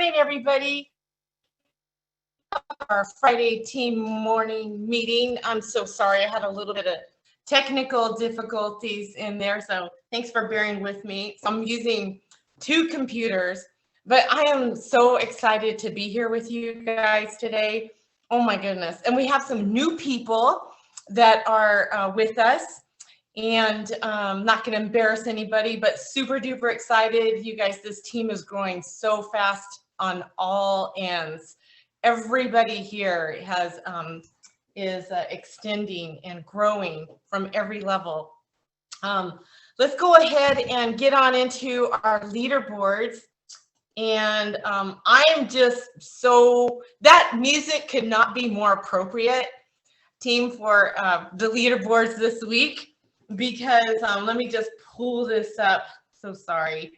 morning, everybody. Our Friday team morning meeting. I'm so sorry. I had a little bit of technical difficulties in there, so thanks for bearing with me. So I'm using two computers, but I am so excited to be here with you guys today. Oh my goodness. And we have some new people that are with us. And not going to embarrass anybody, but super duper excited. You guys, this team is growing so fast on all ends. Everybody here is extending and growing from every level. Let's go ahead and get on into our leaderboards. And I am just so, that music could not be more appropriate, team, for the leaderboards this week. Because let me just pull this up. So sorry.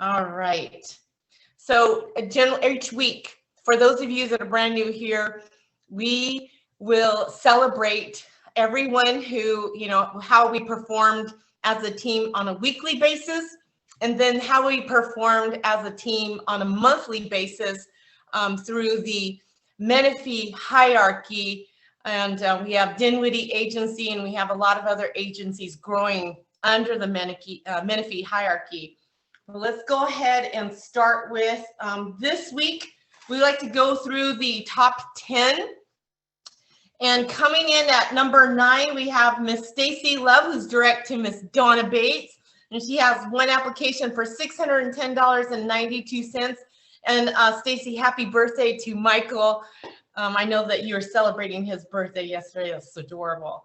All right. So each week, for those of you that are brand new here, we will celebrate everyone who, how we performed as a team on a weekly basis, and then how we performed as a team on a monthly basis through the Menifee hierarchy. And we have Dinwiddie agency, and we have a lot of other agencies growing under the Menifee hierarchy. Well, let's go ahead and start with this week. We like to go through the top 10. And coming in at number 9, we have Miss Stacy Love, who's direct to Miss Donna Bates. And she has one application for $610.92. And Stacy, happy birthday to Michael. I know that you were celebrating his birthday yesterday. That's adorable.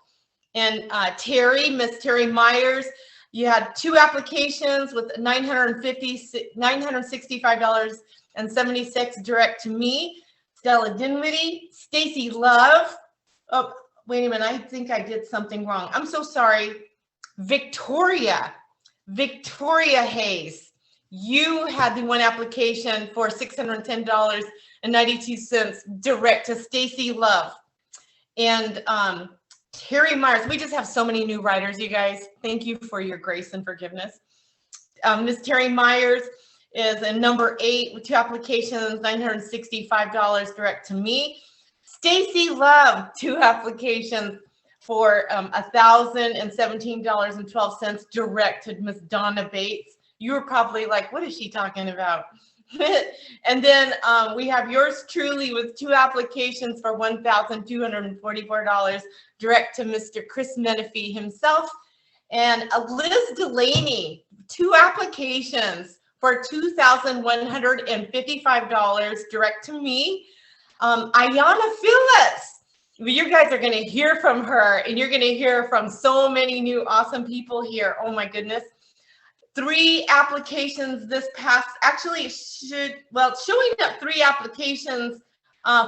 And Terry, Miss Terry Myers, you had 2 applications with $965.76 direct to me. Stella Dinwiddie, Stacy Love. Oh, wait a minute. I think I did something wrong. I'm so sorry. Victoria Hayes. You had the one application for $610.92 direct to Stacy Love. And Terry Myers, we just have so many new writers, you guys. Thank you for your grace and forgiveness. Miss Terry Myers is in number 8 with 2 applications, $965 direct to me. Stacy Love, 2 applications for $1,017.12 direct to Miss Donna Bates. You were probably like, what is she talking about? And then we have yours truly with 2 applications for $1,244 direct to Mr. Chris Menifee himself. And Liz Delaney, 2 applications for $2,155 direct to me. Aiyana Phillips. You guys are going to hear from her, and you're going to hear from so many new awesome people here. Oh my goodness. 3 applications this past, actually showing up 3 applications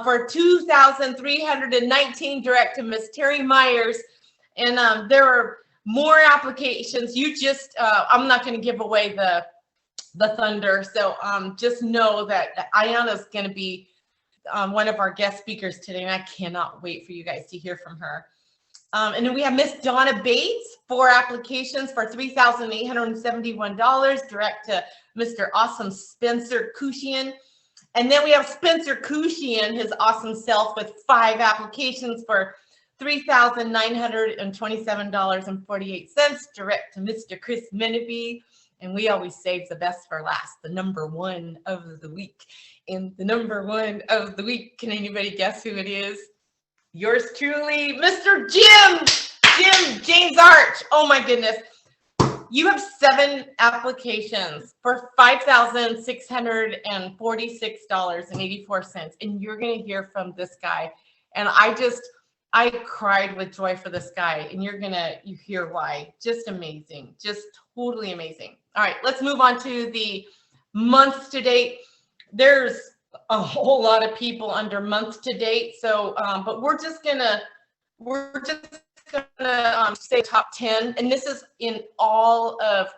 for $2,319 direct to Miss Terry Myers. And there are more applications. You just, I'm not going to give away the thunder. So just know that Aiyana is going to be one of our guest speakers today, and I cannot wait for you guys to hear from her. And then we have Miss Donna Bates, 4 applications for $3,871 direct to Mr. Awesome Spencer Cushion. And then we have Spencer Cushion, his awesome self, with 5 applications for $3,927.48 direct to Mr. Chris Menifee. And we always save the best for last, the number 1 of the week. And the number 1 of the week, can anybody guess who it is? Yours truly, Mr. James Arch. Oh my goodness. You have 7 applications for $5,646.84. And you're going to hear from this guy. And I cried with joy for this guy. And you hear why. Just amazing. Just totally amazing. All right, let's move on to the months to date. There's a whole lot of people under month to date. So, but we're just gonna say top 10, and this is in all of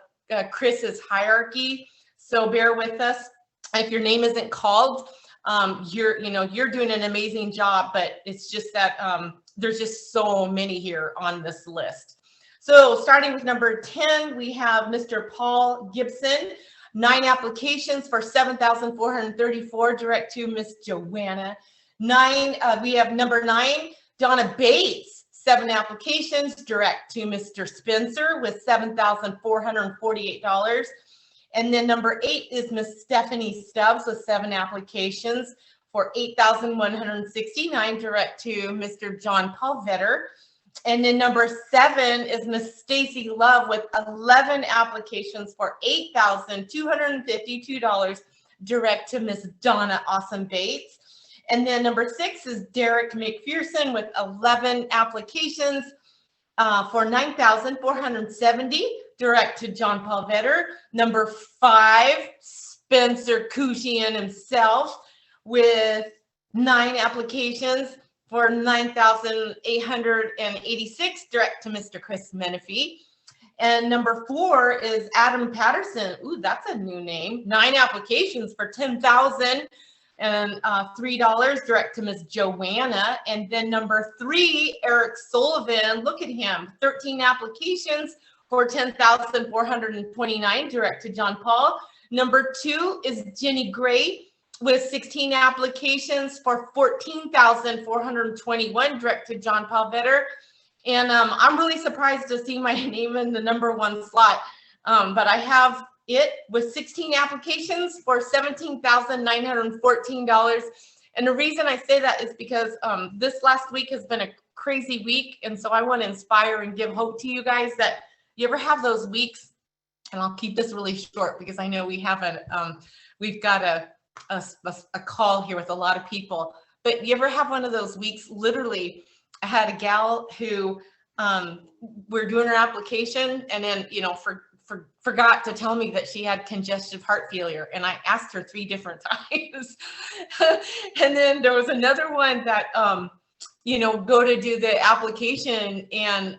Chris's hierarchy. So bear with us. If your name isn't called, you're doing an amazing job, but it's just that there's just so many here on this list. So starting with number 10, we have Mr. Paul Gibson. 9 applications for 7,434 direct to Miss Joanna. We have number 9, Donna Bates, 7 applications direct to Mr. Spencer with $7,448. And then number 8 is Miss Stephanie Stubbs with 7 applications for $8,169 direct to Mr. John Paul Vetter. And then number 7 is Miss Stacy Love with 11 applications for $8,252 direct to Miss Donna Awesome Bates. And then number 6 is Derek McPherson with 11 applications for $9,470 direct to John Paul Vetter. Number 5, Spencer Cushion himself with 9 applications for $9,886 direct to Mr. Chris Menifee. And number 4 is Adam Patterson. Ooh, that's a new name. 9 applications for $10,003 direct to Miss Joanna. And then number 3, Eric Sullivan. Look at him. 13 applications for $10,429 direct to John Paul. Number 2 is Jenny Gray with 16 applications for $14,421 direct to John Paul Vetter. And I'm really surprised to see my name in the number 1 slot, but I have it with 16 applications for $17,914. And the reason I say that is because this last week has been a crazy week, and so I want to inspire and give hope to you guys that you ever have those weeks, and I'll keep this really short because I know we've got a call here with a lot of people, but you ever have one of those weeks? Literally, I had a gal who we're doing her application, and then forgot to tell me that she had congestive heart failure, and I asked her 3 different times. And then there was another one that go to do the application, and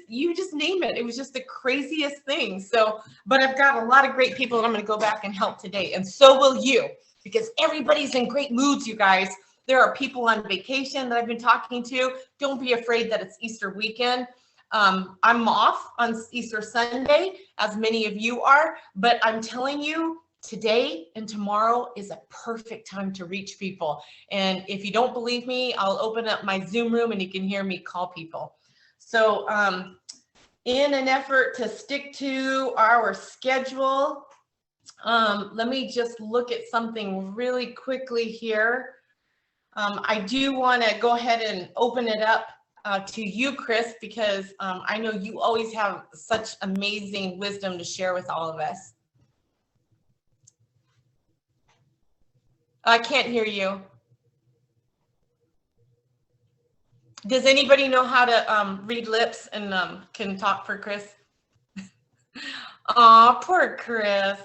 you just name it. It was just the craziest thing. So, but I've got a lot of great people that I'm going to go back and help today, and so will you, because everybody's in great moods, you guys. There are people on vacation that I've been talking to. Don't be afraid that it's Easter weekend. I'm off on Easter Sunday, as many of you are, but I'm telling you, today and tomorrow is a perfect time to reach people. And if you don't believe me, I'll open up my Zoom room and you can hear me call people. So in an effort to stick to our schedule, let me just look at something really quickly here. I do want to go ahead and open it up to you, Chris, because I know you always have such amazing wisdom to share with all of us. I can't hear you. Does anybody know how to read lips and can talk for Chris? Aw, poor Chris.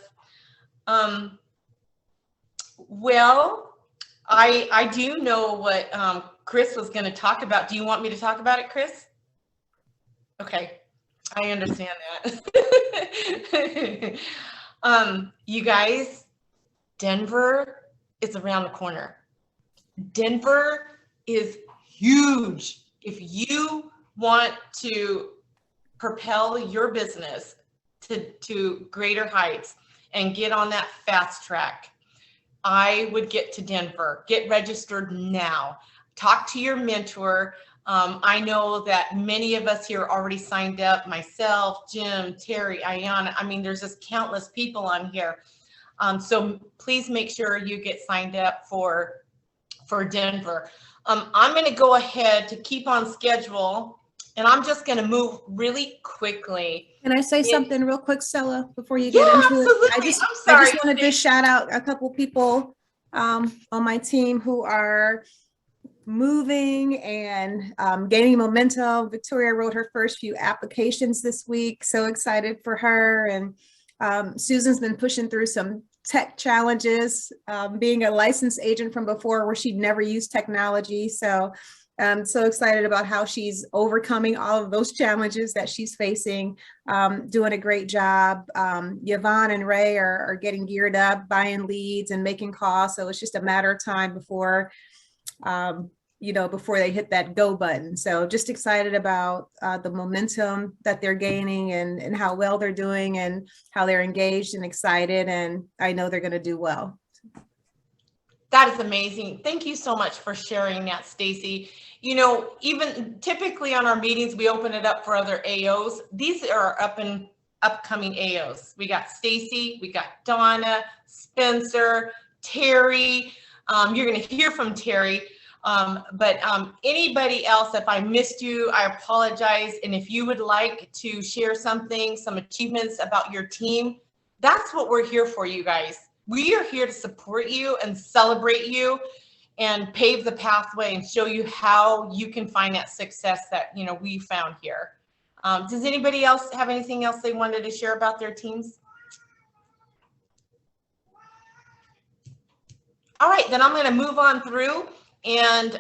Well, I do know what Chris was going to talk about. Do you want me to talk about it, Chris? Okay, I understand that. You guys, Denver is around the corner. Denver is huge. If you want to propel your business to greater heights and get on that fast track, I would get to Denver. Get registered now. Talk to your mentor. I know that many of us here already signed up, myself, Jim, Terry, Aiyana. I mean, there's just countless people on here. So please make sure you get signed up for Denver. I'm going to go ahead to keep on schedule, and I'm just going to move really quickly. Can I say something real quick, Stella, before you get into absolutely. it? I'm sorry. I just wanted to shout out a couple people on my team who are moving and gaining momentum. Victoria wrote her first few applications this week. So excited for her. And Susan's been pushing through some tech challenges, being a licensed agent from before where she'd never used technology. So I'm so excited about how she's overcoming all of those challenges that she's facing, doing a great job. Yvonne and Ray are getting geared up, buying leads and making calls. So it's just a matter of time before before they hit that go button. So just excited about the momentum that they're gaining and how well they're doing and how they're engaged and excited. And I know they're going to do well. That is amazing. Thank you so much for sharing that, Stacy. Even typically on our meetings, we open it up for other AOs. These are upcoming AOs. We got Stacy, we got Donna, Spencer, Terry. You're going to hear from Terry. But anybody else, if I missed you, I apologize. And if you would like to share something, some achievements about your team, that's what we're here for, you guys. We are here to support you and celebrate you and pave the pathway and show you how you can find that success that, we found here. Does anybody else have anything else they wanted to share about their teams? All right, then I'm going to move on through. And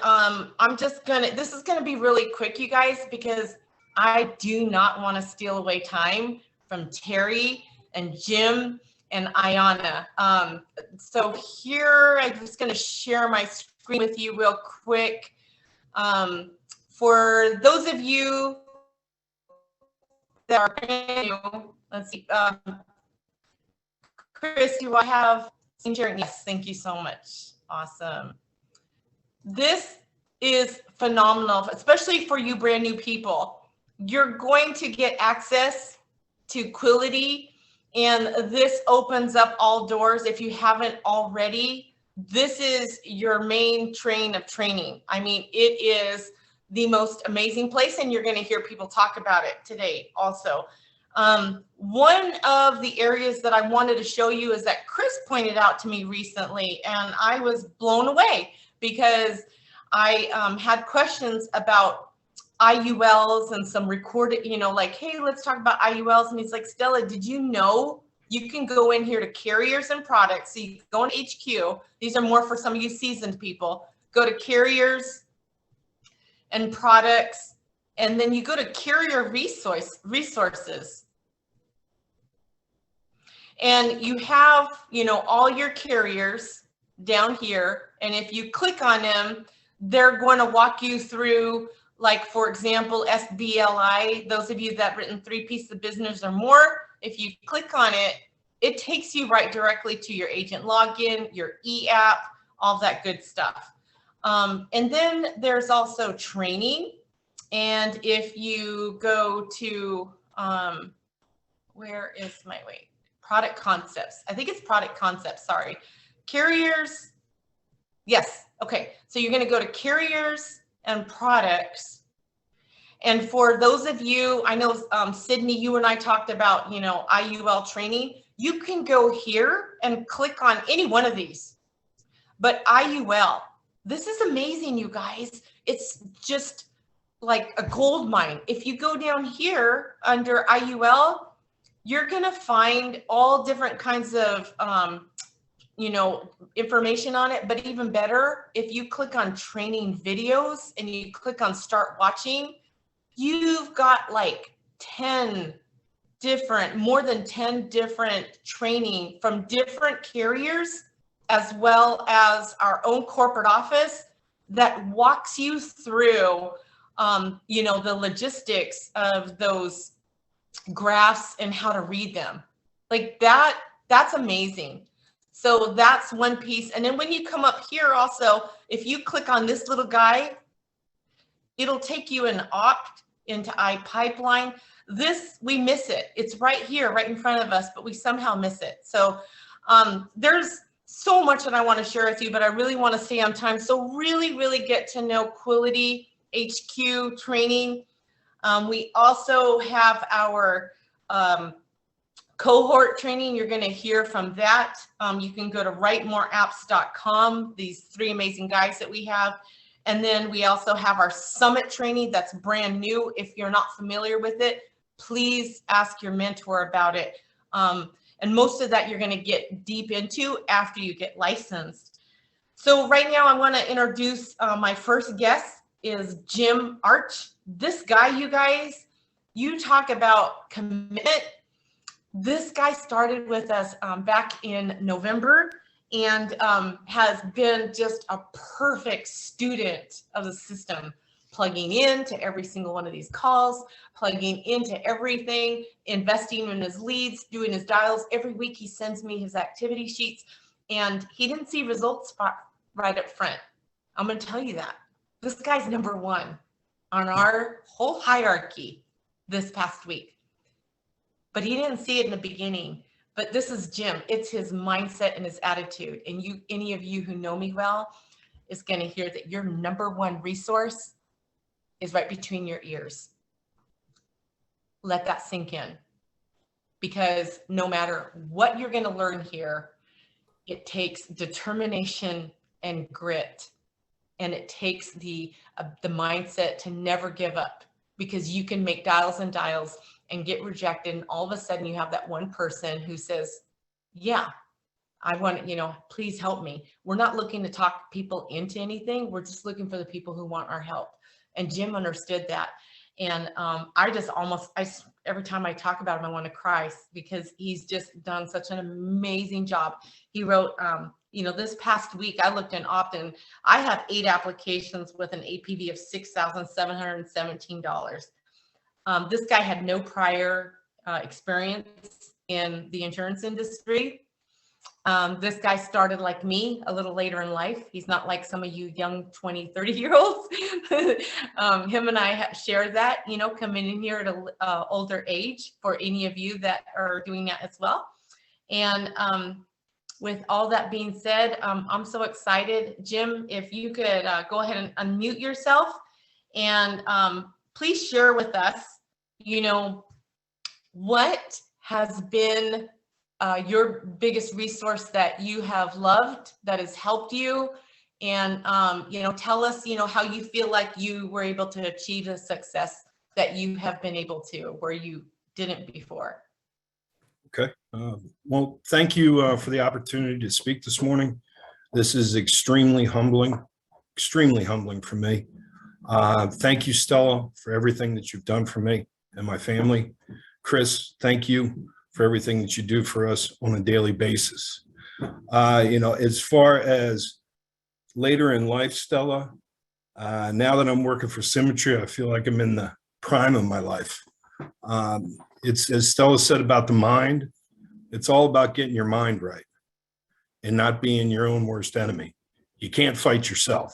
this is going to be really quick, you guys, because I do not want to steal away time from Terry and Jim and Aiyana. So here, I'm just going to share my screen with you real quick. For those of you that are brand new, let's see, Chris, do I have screen sharing? Yes, thank you so much. Awesome. This is phenomenal, especially for you brand new people. You're going to get access to Quility, and this opens up all doors. If you haven't already, this is your main train of training. I mean, it is the most amazing place, and you're going to hear people talk about it today also. One of the areas that I wanted to show you is that Chris pointed out to me recently, and I was blown away because I had questions about IULs and some recorded, like, hey, let's talk about IULs. And he's like, Stella, did you know you can go in here to carriers and products? So you go in HQ. These are more for some of you seasoned people. Go to carriers and products, and then you go to carrier resources. And you have, all your carriers down here. And if you click on them, they're going to walk you through, like, for example, SBLI, those of you that have written 3 pieces of business or more, if you click on it, it takes you right directly to your agent login, your e-app, all that good stuff. And then there's also training. And if you go to, product concepts. I think it's product concepts, sorry. Carriers. Yes. Okay. So you're going to go to carriers and products. And for those of you, I know, Sydney, you and I talked about, IUL training. You can go here and click on any one of these. But IUL, this is amazing, you guys. It's just like a gold mine. If you go down here under IUL, you're going to find all different kinds of, information on it. But even better, if you click on training videos and you click on start watching, you've got like more than 10 different training from different carriers, as well as our own corporate office, that walks you through, the logistics of those graphs and how to read them. Like that's amazing. So that's one piece. And then when you come up here also, if you click on this little guy, it'll take you and opt into iPipeline. This, we miss it. It's right here, right in front of us, but we somehow miss it. So there's so much that I want to share with you, but I really want to stay on time. So really, really get to know Quility HQ training. We also have our cohort training. You're going to hear from that. You can go to writemoreapps.com, these 3 amazing guys that we have. And then we also have our summit training that's brand new. If you're not familiar with it, please ask your mentor about it. And most of that you're going to get deep into after you get licensed. So right now I want to introduce my first guest is Jim Arch. This guy, you guys, you talk about commitment. This guy started with us back in November, and has been just a perfect student of the system, plugging into every single one of these calls, plugging into everything, investing in his leads, doing his dials. Every week he sends me his activity sheets, and he didn't see results right up front. I'm going to tell you that. This guy's number one on our whole hierarchy this past week. But he didn't see it in the beginning. But this is Jim. It's his mindset and his attitude. And you, any of you who know me well, is going to hear that your number one resource is right between your ears. Let that sink in. Because no matter what you're going to learn here, it takes determination and grit. And it takes the mindset to never give up, because you can make dials and dials and get rejected. And all of a sudden you have that one person who says, yeah, I want to, please help me. We're not looking to talk people into anything. We're just looking for the people who want our help. And Jim understood that. And every time I talk about him, I want to cry, because he's just done such an amazing job. He wrote, this past week, I looked in Optin. I have 8 applications with an APV of $6,717. This guy had no prior experience in the insurance industry. This guy started like me a little later in life. He's not like some of you young 20, 30-year-olds. Him and I shared that, coming in here at an older age, for any of you that are doing that as well. And with all that being said, I'm so excited. Jim, if you could go ahead and unmute yourself, and please share with us, what has been your biggest resource that you have loved, that has helped you, and tell us, how you feel like you were able to achieve the success that you have been able to, where you didn't before. Okay. Well, thank you for the opportunity to speak this morning. This is extremely humbling for me. Thank you, Stella, for everything that you've done for me and my family. Chris, thank you for everything that you do for us on a daily basis. As far as later in life, Stella, now that I'm working for Symmetry, I feel like I'm in the prime of my life. It's, as Stella said about the mind, it's all about getting your mind right and not being your own worst enemy. You can't fight yourself.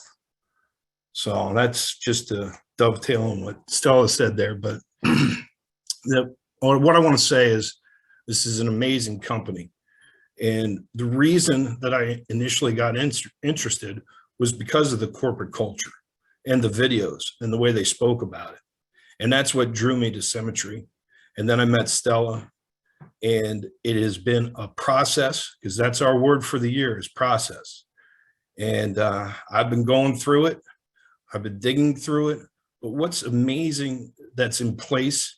So that's just to dovetail on what Stella said there. But what I want to say is, this is an amazing company. And the reason that I initially got interested was because of the corporate culture and the videos and the way they spoke about it. And that's what drew me to Symmetry. And then I met Stella, and it has been a process, because that's our word for the year, is process. And I've been going through it. I've been digging through it. But what's amazing that's in place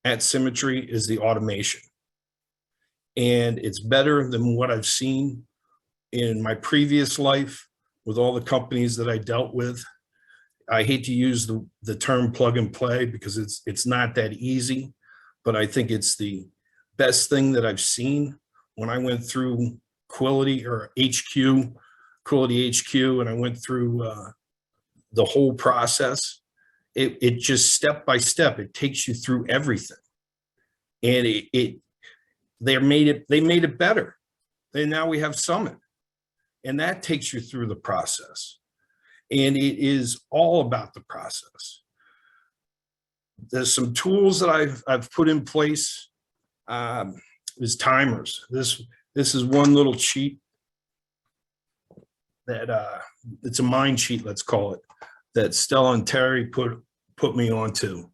at Symmetry is the automation. And it's better than what I've seen in my previous life with all the companies that I dealt with. I hate to use the term plug and play, because it's not that easy, but I think it's the best thing that I've seen. When I went through Quality HQ, and I went through the whole process, it just step by step, it takes you through everything. And they made it better. And now we have Summit, and that takes you through the process. And it is all about the process. There's some tools that I've put in place. Is timers. This is one little cheat that it's a mind cheat, let's call it, that Stella and Terry put me onto.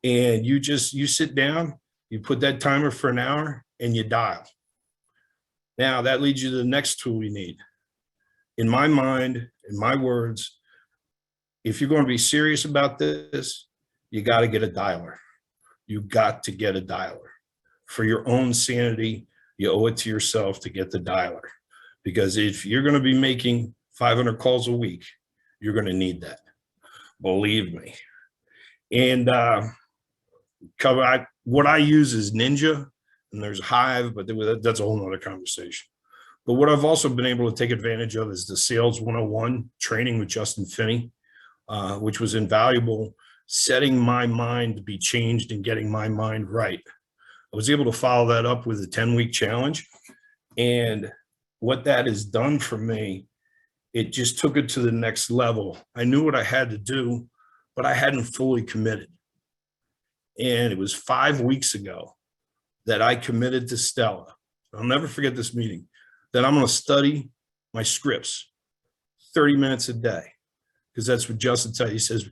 And you sit down, you put that timer for an hour, and you dial. Now that leads you to the next tool you need. In my mind, in my words, if you're going to be serious about this, you got to get a dialer. You got to get a dialer. For your own sanity, you owe it to yourself to get the dialer. Because if you're going to be making 500 calls a week, you're going to need that. Believe me. And what I use is Ninja, and there's Hive, but that's a whole nother conversation. But what I've also been able to take advantage of is the Sales 101 training with Justin Finney, which was invaluable, setting my mind to be changed and getting my mind right. I was able to follow that up with a 10-week challenge. And what that has done for me, it just took it to the next level. I knew what I had to do, but I hadn't fully committed. And it was 5 weeks ago that I committed to Stella. I'll never forget this meeting, that I'm going to study my scripts 30 minutes a day, because that's what Justin said. He says,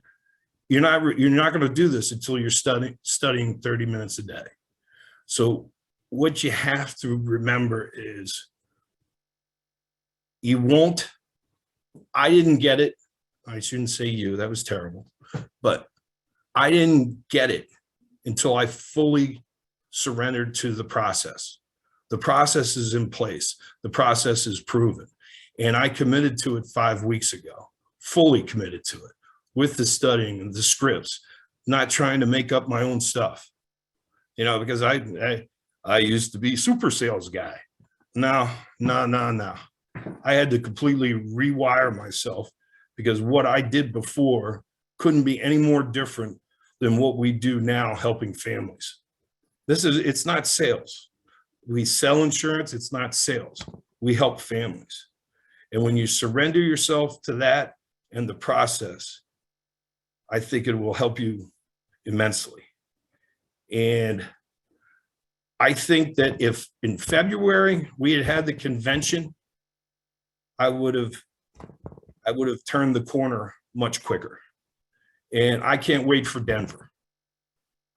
you're not going to do this until you're studying 30 minutes a day. So what you have to remember is I didn't get it. I shouldn't say you, that was terrible, but I didn't get it until I fully surrendered to the process. The process is in place. The process is proven. And I committed to it 5 weeks ago, fully committed to it, with the studying and the scripts, not trying to make up my own stuff. Because I used to be super sales guy. No. I had to completely rewire myself, because what I did before couldn't be any more different than what we do now, helping families. It's not sales. We sell insurance, it's not sales. We help families. And when you surrender yourself to that and the process, I think it will help you immensely. And I think that if in February we had the convention, I would have turned the corner much quicker. And I can't wait for Denver.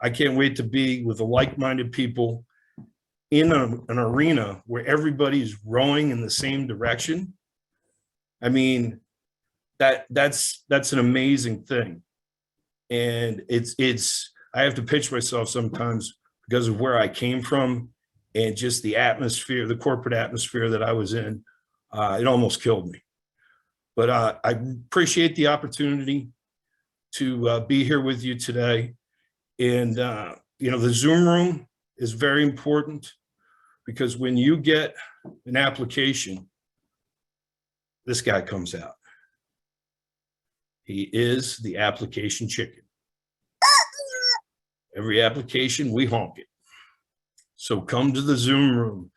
I can't wait to be with the like-minded people in an arena where everybody's rowing in the same direction. I mean, that's an amazing thing. And I have to pinch myself sometimes because of where I came from and just the atmosphere, the corporate atmosphere that I was in. It almost killed me. But I appreciate the opportunity to be here with you today. And, the Zoom room is very important, because when you get an application, this guy comes out. He is the application chicken. Every application, we honk it. So come to the Zoom room.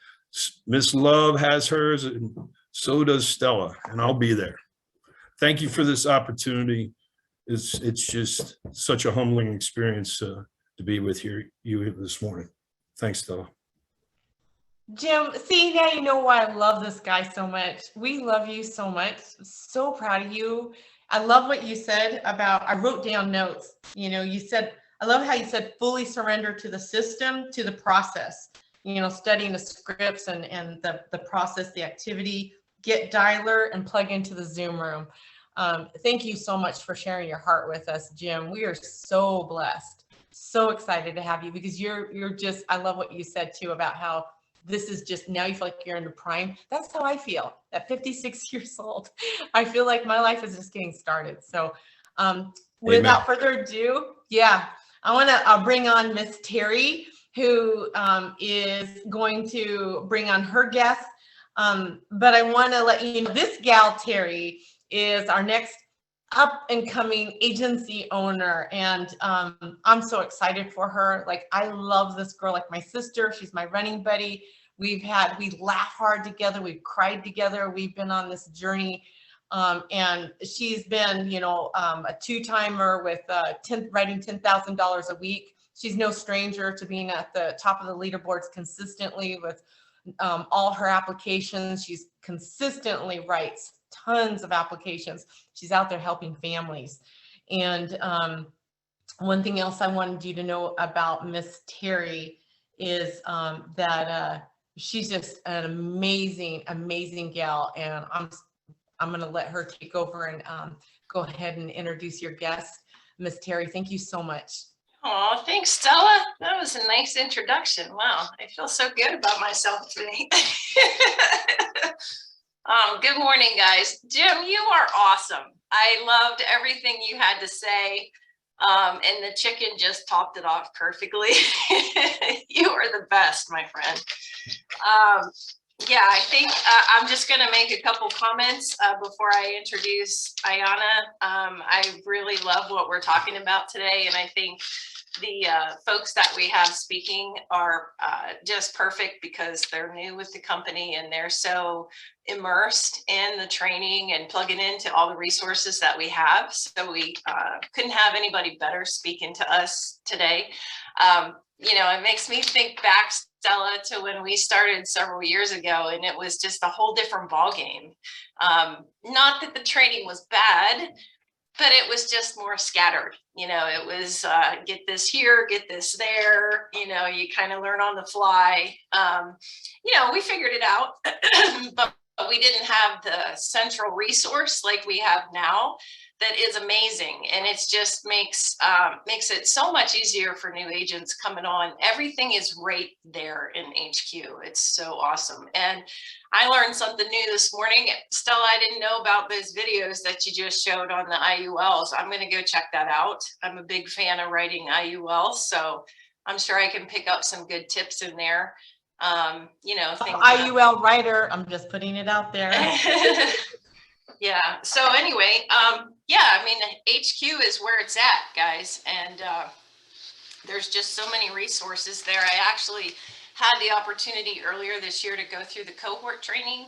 Miss Love has hers, and so does Stella, and I'll be there. Thank you for this opportunity. It's just such a humbling experience to be with you this morning. Thanks, Stella. Jim, see, now you know why I love this guy so much. We love you so much. So proud of you. I love what you said about, I wrote down notes. You said, I love how you said fully surrender to the system, to the process, studying the scripts and the process, the activity, get dialer and plug into the Zoom room. Thank you so much for sharing your heart with us, Jim. We are so blessed, so excited to have you, because you're just, I love what you said too about how this is just, now you feel like you're in the prime. That's how I feel at 56 years old. I feel like my life is just getting started. So without further ado, I want to bring on Miss Terry, who is going to bring on her guest. But I want to let you know, this gal, Terry, is our next up and coming agency owner. And I'm so excited for her. Like, I love this girl like my sister. She's my running buddy. We laugh hard together. We've cried together. We've been on this journey. And she's been, a two-timer with writing $10,000 a week. She's no stranger to being at the top of the leaderboards consistently with all her applications. She's consistently writes tons of applications. She's out there helping families. And one thing else I wanted you to know about Miss Terry is that she's just an amazing, amazing gal. And I'm going to let her take over and go ahead and introduce your guest. Miss Terry, thank you so much. Oh, thanks, Stella. That was a nice introduction. Wow, I feel so good about myself today. Good morning, guys. Jim, you are awesome. I loved everything you had to say, and the chicken just topped it off perfectly. You are the best, my friend. Yeah, I think I'm just going to make a couple comments before I introduce Aiyana. I really love what we're talking about today, and I think the folks that we have speaking are just perfect because they're new with the company and they're so immersed in the training and plugging into all the resources that we have. So we couldn't have anybody better speaking to us today. You know, it makes me think back, Stella, to when we started several years ago, and it was just a whole different ballgame. Not that the training was bad, but it was just more scattered. You know, it was get this here, get this there. You know, you kind of learn on the fly. You know, we figured it out, but we didn't have the central resource like we have now. That is amazing, and it's just makes it so much easier for new agents coming on. Everything is right there in HQ. It's so awesome. And I learned something new this morning. Stella, I didn't know about those videos that you just showed on the IULs. I'm going to go check that out. I'm a big fan of writing IULs, so I'm sure I can pick up some good tips in there. You know, things IUL writer, I'm just putting it out there. Yeah. So anyway, yeah, I mean, HQ is where it's at, guys. And there's just so many resources there. I actually had the opportunity earlier this year to go through the cohort training.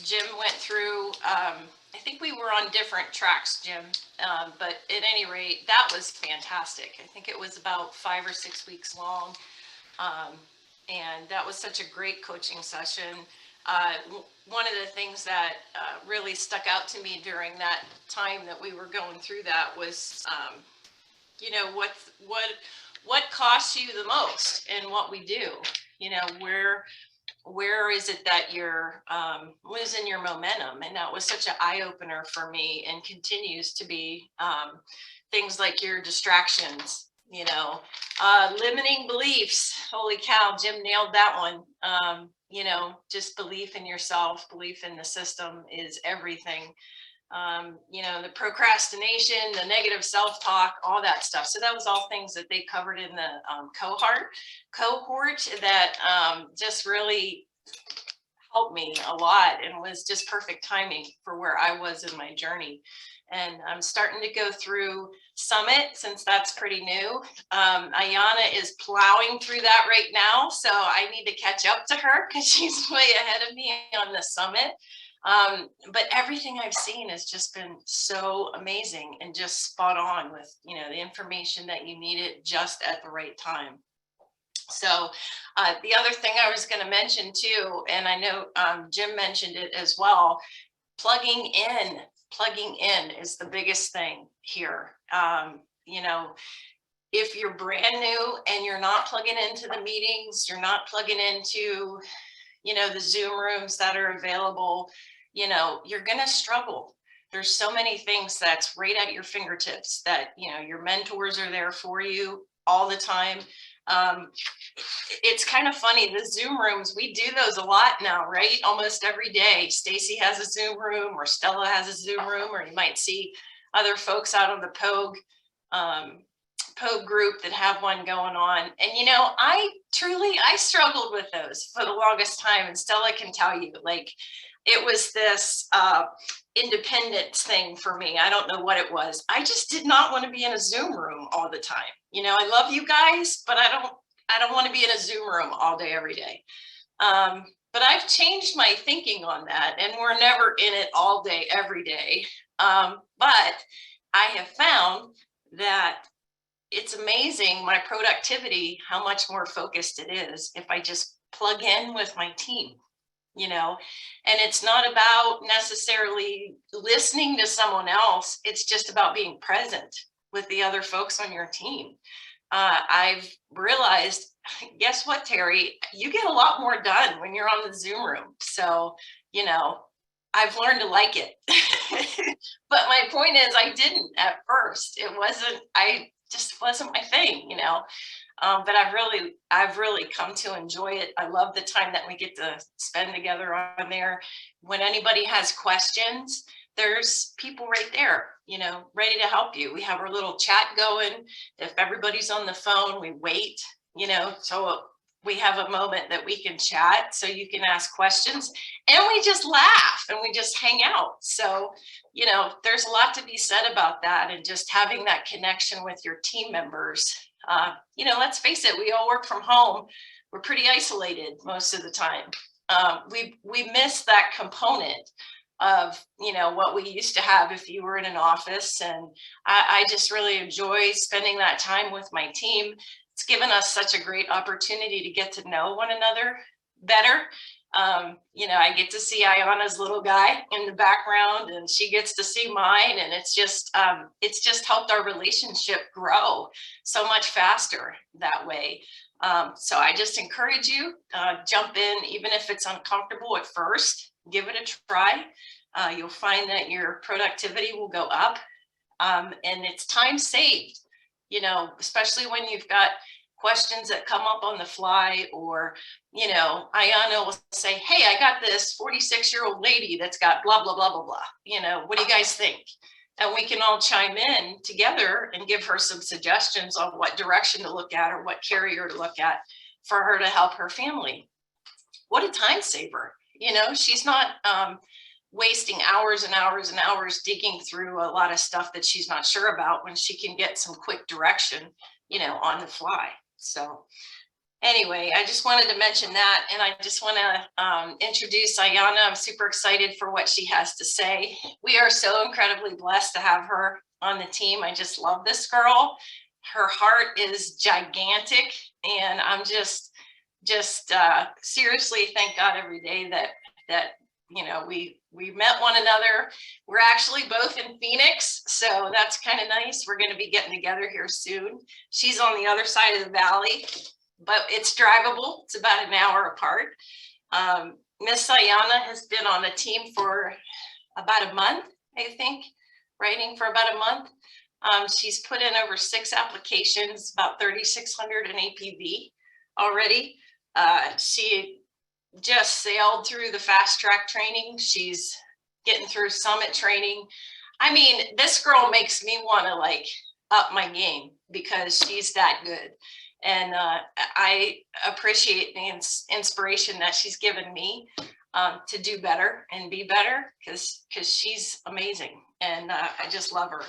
Jim went through, I think we were on different tracks, Jim, but at any rate, that was fantastic. I think it was about 5 or 6 weeks long. And that was such a great coaching session. One of the things that really stuck out to me during that time that we were going through that was, you know, what costs you the most in what we do? You know, where is it that you're losing your momentum? And that was such an eye opener for me, and continues to be. Things like your distractions, you know, limiting beliefs. Holy cow, Jim nailed that one. You know, just belief in yourself, belief in the system is everything. You know, the procrastination, the negative self-talk, all that stuff. So that was all things that they covered in the cohort that just really helped me a lot and was just perfect timing for where I was in my journey. And I'm starting to go through Summit since that's pretty new. Aiyana is plowing through that right now, so I need to catch up to her because she's way ahead of me on the Summit. But everything I've seen has just been so amazing and just spot on with, you know, the information that you needed just at the right time. So the other thing I was going to mention too, and I know Jim mentioned it as well, plugging in is the biggest thing here. You know, if you're brand new and you're not plugging into the meetings, you're not plugging into, you know, the Zoom rooms that are available, you know, you're going to struggle. There's so many things that's right at your fingertips that, you know, your mentors are there for you all the time. It's kind of funny, the Zoom rooms, we do those a lot now, right? Almost every day. Stacy has a Zoom room, or Stella has a Zoom room, or you might see other folks out on the POG group that have one going on. And, you know, I struggled with those for the longest time. And Stella can tell you, like, it was this independence thing for me. I don't know what it was. I just did not want to be in a Zoom room all the time. You know, I love you guys, but I don't want to be in a Zoom room all day, every day. But I've changed my thinking on that, and we're never in it all day, every day. But I have found that it's amazing, my productivity, how much more focused it is if I just plug in with my team, you know. And it's not about necessarily listening to someone else. It's just about being present with the other folks on your team. I've realized, guess what, Terry, you get a lot more done when you're on the Zoom room. So, you know, I've learned to like it. But my point is, I didn't at first. I just wasn't my thing, you know. But I've really come to enjoy it. I love the time that we get to spend together on there. When anybody has questions, there's people right there, you know, ready to help you. We have our little chat going. If everybody's on the phone, we wait, you know, so we have a moment that we can chat, so you can ask questions, and we just laugh and we just hang out. So, you know, there's a lot to be said about that, and just having that connection with your team members. You know, let's face it, we all work from home. We're pretty isolated most of the time. We miss that component of, you know, what we used to have if you were in an office. And I just really enjoy spending that time with my team. It's given us such a great opportunity to get to know one another better. You know, I get to see Aiyana's little guy in the background, and she gets to see mine, and it's just helped our relationship grow so much faster that way. So I just encourage you, jump in, even if it's uncomfortable at first, give it a try. You'll find that your productivity will go up, and it's time saved, you know, especially when you've got questions that come up on the fly, or, you know, Aiyana will say, hey, I got this 46-year-old lady that's got blah, blah, blah, blah, blah. You know, what do you guys think? And we can all chime in together and give her some suggestions on what direction to look at or what carrier to look at for her to help her family. What a time saver. You know, she's not wasting hours and hours and hours digging through a lot of stuff that she's not sure about, when she can get some quick direction, you know, on the fly. So anyway, I just wanted to mention that, and I just want to introduce Aiyana. I'm super excited for what she has to say. We are so incredibly blessed to have her on the team. I just love this girl. Her heart is gigantic, and I'm just seriously thank God every day that you know, we met one another. We're actually both in Phoenix, so that's kind of nice. We're going to be getting together here soon. She's on the other side of the valley, but it's drivable. It's about an hour apart. Miss Aiyana has been on the team for about a month, I think, writing for about a month. She's put in over 6 applications, about 3,600 in APV already. She just sailed through the fast track training. She's getting through summit training. I mean, this girl makes me want to like up my game, because she's that good. And I appreciate the inspiration that she's given me to do better and be better, because she's amazing, and I just love her.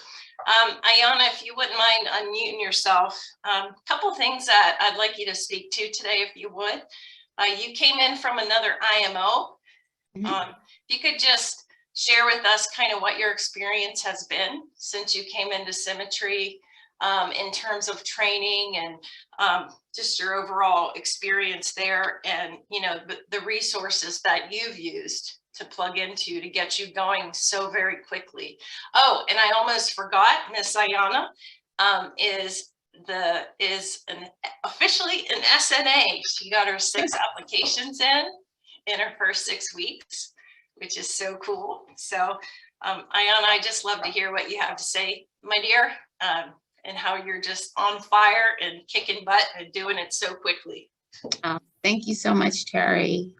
Aiyana, if you wouldn't mind unmuting yourself, a couple things that I'd like you to speak to today, if you would. You came in from another IMO. If you could just share with us kind of what your experience has been since you came into Symmetry, in terms of training, and just your overall experience there, and, you know, the resources that you've used to plug into to get you going so very quickly. Oh, and I almost forgot, Miss Aiyana is officially an SNA. She got her 6 applications in her first 6 weeks, which is so cool. So Aiyana, I just love to hear what you have to say, my dear, and how you're just on fire and kicking butt and doing it so quickly. Thank you so much, Terry.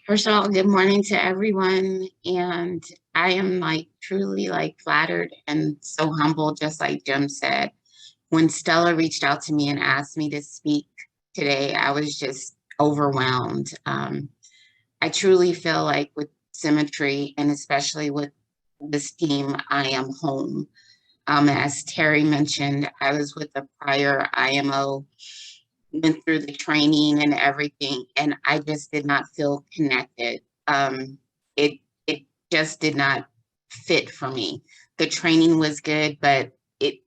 First of all, good morning to everyone. And I am like truly like flattered and so humbled, just like Jim said. When Stella reached out to me and asked me to speak today, I was just overwhelmed. I truly feel like with Symmetry, and especially with this team, I am home. As Terry mentioned, I was with the prior IMO, went through the training and everything, and I just did not feel connected. It just did not fit for me. The training was good, but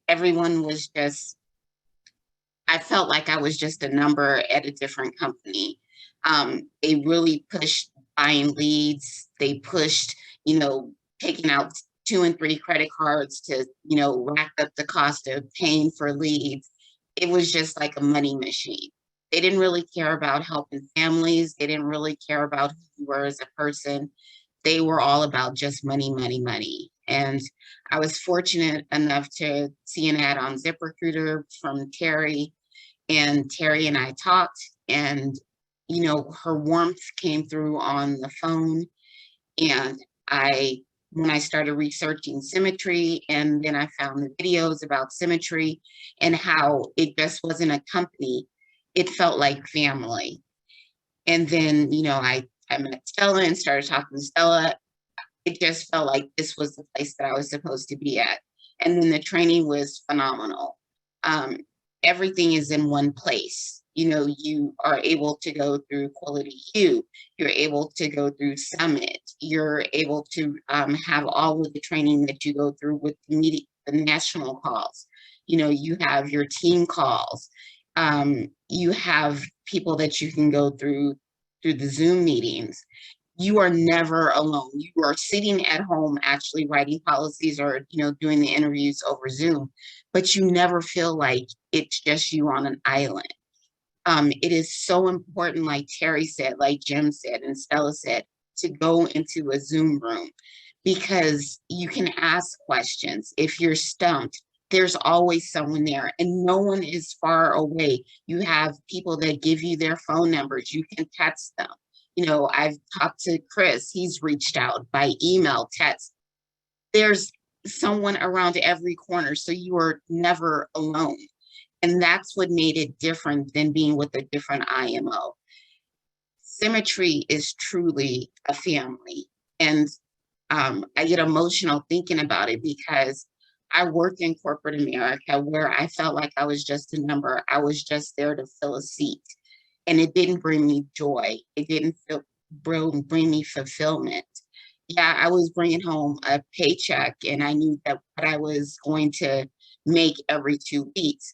everyone was just, I felt like I was just a number at a different company. They really pushed buying leads. They pushed, you know, taking out 2 and 3 credit cards to, you know, rack up the cost of paying for leads. It was just like a money machine. They didn't really care about helping families. They didn't really care about who you were as a person. They were all about just money, money, money. And I was fortunate enough to see an ad on ZipRecruiter from Terry, and Terry and I talked, and, you know, her warmth came through on the phone. And when I started researching Symmetry, and then I found the videos about Symmetry and how it just wasn't a company. it felt like family. And then, you know, I met Stella and started talking to Stella. It just felt like this was the place that I was supposed to be at. And then the training was phenomenal. Everything is in one place. You know, you are able to go through Quality U, you're able to go through Summit, you're able to have all of the training that you go through with the media, the national calls. You know, you have your team calls. You have people that you can go through the Zoom meetings. You are never alone. You are sitting at home actually writing policies or, you know, doing the interviews over Zoom, but you never feel like it's just you on an island. It is so important, like Terry said, like Jim said, and Stella said, to go into a Zoom room because you can ask questions. If you're stumped, there's always someone there and no one is far away. You have people that give you their phone numbers. You can text them. You know, I've talked to Chris, he's reached out by email, text. There's someone around every corner, so you are never alone. And that's what made it different than being with a different IMO. Symmetry is truly a family. And I get emotional thinking about it because I worked in corporate America where I felt like I was just a number. I was just there to fill a seat. And it didn't bring me joy. It didn't bring me fulfillment. Yeah, I was bringing home a paycheck and I knew that what I was going to make every 2 weeks.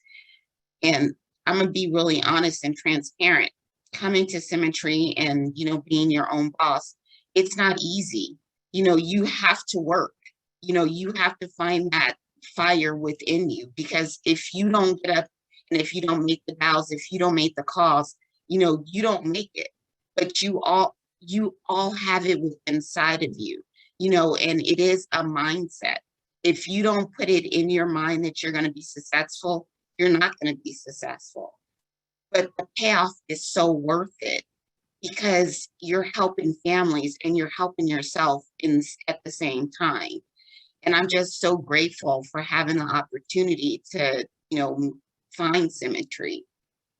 And I'm gonna be really honest and transparent. Coming to Symmetry and, you know, being your own boss, it's not easy. You know, you have to work. You know, you have to find that fire within you because if you don't get up and if you don't make the dials, if you don't make the calls, you know, you don't make it, but you all have it within inside of you, you know, and it is a mindset. If you don't put it in your mind that you're going to be successful, you're not going to be successful. But the payoff is so worth it because you're helping families and you're helping yourself at the same time. And I'm just so grateful for having the opportunity to, you know, find Symmetry.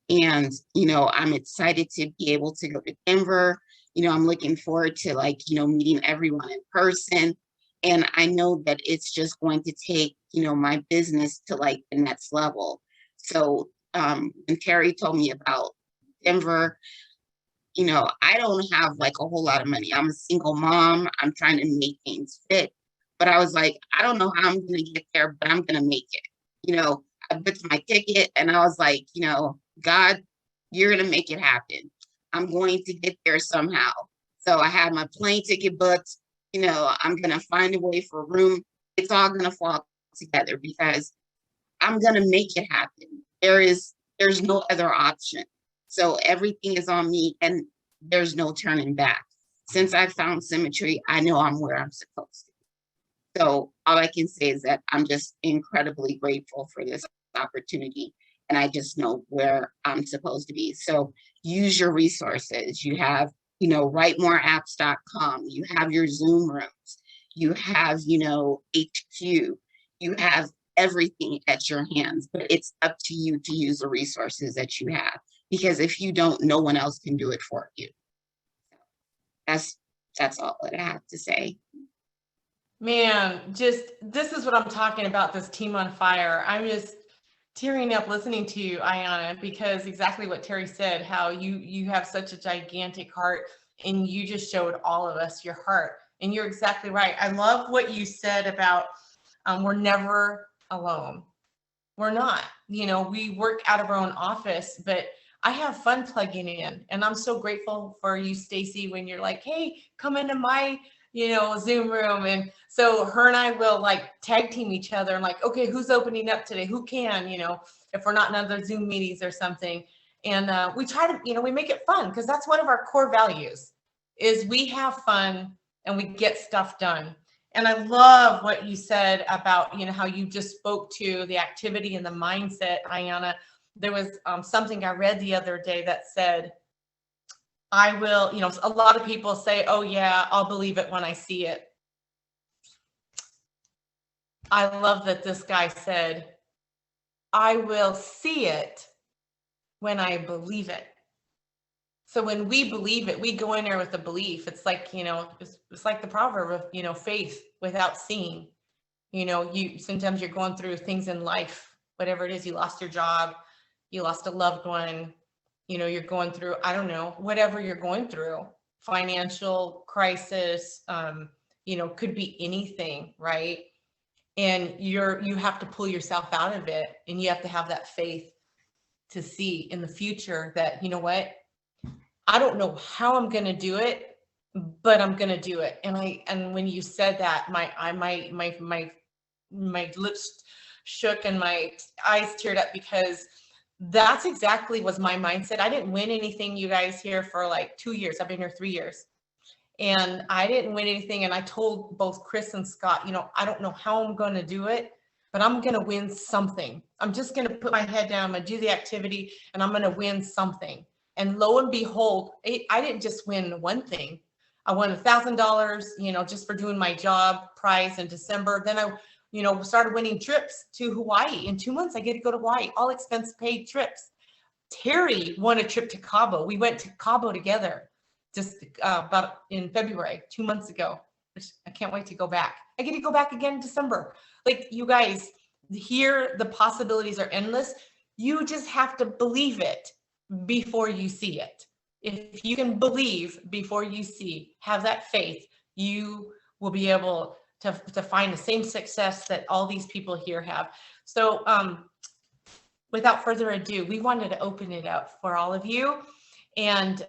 And, you know, I'm excited to be able to go to Denver. You know, I'm looking forward to like, you know, meeting everyone in person. And I know that it's just going to take, you know, my business to like the next level. So when Terry told me about Denver, you know, I don't have like a whole lot of money. I'm a single mom. I'm trying to make things fit. But I was like, I don't know how I'm going to get there, but I'm going to make it. You know, I booked my ticket and I was like, you know, God, you're going to make it happen. I'm going to get there somehow. So I had my plane ticket booked. You know, I'm going to find a way for a room. It's all going to fall together because I'm going to make it happen. There's no other option. So everything is on me and there's no turning back. Since I found Symmetry, I know I'm where I'm supposed to be. So all I can say is that I'm just incredibly grateful for this opportunity. And I just know where I'm supposed to be. So use your resources. You have, you know, writemoreapps.com. You have your Zoom rooms. You have, you know, HQ. You have everything at your hands, but it's up to you to use the resources that you have. Because if you don't, no one else can do it for you. That's all that I have to say. Man, just this is what I'm talking about, this team on fire. I'm just tearing up listening to you, Aiyana, because exactly what Terry said, how you have such a gigantic heart and you just showed all of us your heart. And you're exactly right. I love what you said about we're never alone. We're not. You know, we work out of our own office, but I have fun plugging in. And I'm so grateful for you, Stacy, when you're like, hey, come into my, you know, Zoom room. And so her and I will like tag team each other and like, okay, who's opening up today? Who can, you know, if we're not in other Zoom meetings or something. And we try to, you know, we make it fun because that's one of our core values is we have fun and we get stuff done. And I love what you said about, you know, how you just spoke to the activity and the mindset, Aiyana. There was something I read the other day that said, I will, you know, a lot of people say, oh yeah, I'll believe it when I see it. I love that this guy said, I will see it when I believe it. So when we believe it, we go in there with a belief. It's like, it's like the proverb of, faith without seeing. You sometimes you're going through things in life, whatever it is, you lost your job, you lost a loved one, you're going through, I don't know, whatever you're going through, financial crisis, could be anything, right? And you have to pull yourself out of it, and you have to have that faith to see in the future that, you know what, I don't know how I'm going to do it, but I'm going to do it. And when you said that, my lips shook and my eyes teared up, because that's exactly was my mindset. I didn't win anything, you guys, here for like 2 years. I've been here 3 years, and I didn't win anything. And I told both Chris and Scott, I don't know how I'm going to do it, but I'm going to win something. I'm just going to put my head down, I'm going to do the activity, and I'm going to win something. And lo and behold, I didn't just win one thing. I won $1,000, just for doing my job prize in December. Then I, started winning trips to Hawaii. In 2 months, I get to go to Hawaii, all expense paid trips. Terry won a trip to Cabo. We went to Cabo together just about in February, 2 months ago. I can't wait to go back. I get to go back again in December. Like, you guys, here, the possibilities are endless. You just have to believe it before you see it. If you can believe before you see, have that faith, you will be able to find the same success that all these people here have. So without further ado, we wanted to open it up for all of you, and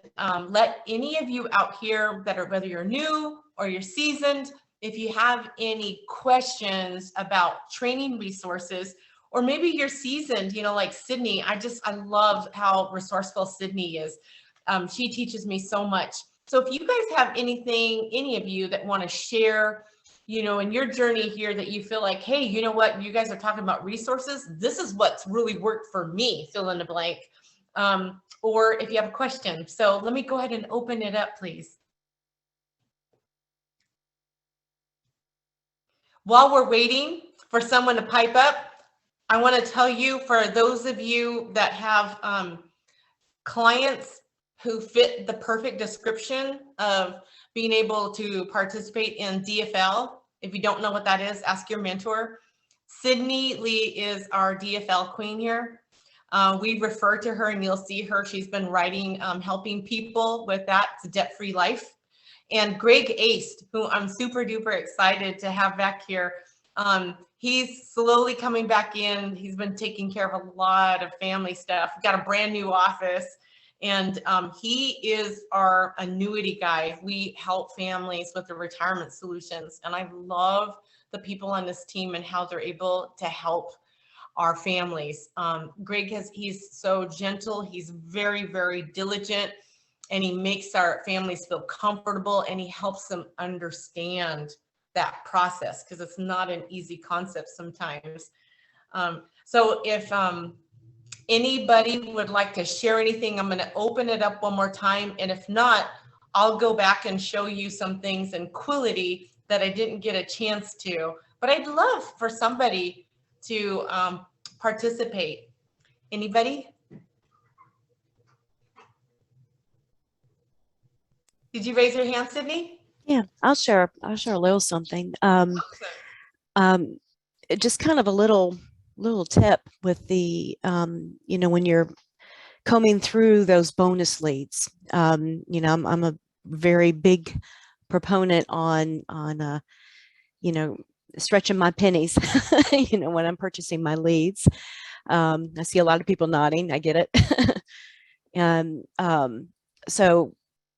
let any of you out here that are, whether you're new or you're seasoned, if you have any questions about training resources, or maybe you're seasoned, like Sydney. I love how resourceful Sydney is. She teaches me so much. So if you guys have anything, any of you that want to share, in your journey here, that you feel like, hey, you know what, you guys are talking about resources, this is what's really worked for me, fill in the blank. Or if you have a question. So let me go ahead and open it up, please. While we're waiting for someone to pipe up, I want to tell you, for those of you that have clients who fit the perfect description of being able to participate in DFL, if you don't know what that is, ask your mentor. Sydney Lee is our DFL queen here. We refer to her, and you'll see her. She's been writing, helping people with that. It's a debt-free life. And Greg Ace, who I'm super duper excited to have back here. He's slowly coming back in. He's been taking care of a lot of family stuff. We've got a brand new office, and he is our annuity guy. We help families with the retirement solutions, and I love the people on this team and how they're able to help our families. Greg he's so gentle. He's very, very diligent, and he makes our families feel comfortable, and he helps them understand that process, because it's not an easy concept sometimes. So if anybody would like to share anything, I'm going to open it up one more time. And if not, I'll go back and show you some things in Quility that I didn't get a chance to. But I'd love for somebody to participate. Anybody? Did you raise your hand, Sydney? Yeah, I'll share a little something. Just kind of a little tip with the, when you're combing through those bonus leads. I'm a very big proponent on stretching my pennies, when I'm purchasing my leads. I see a lot of people nodding. I get it. And so,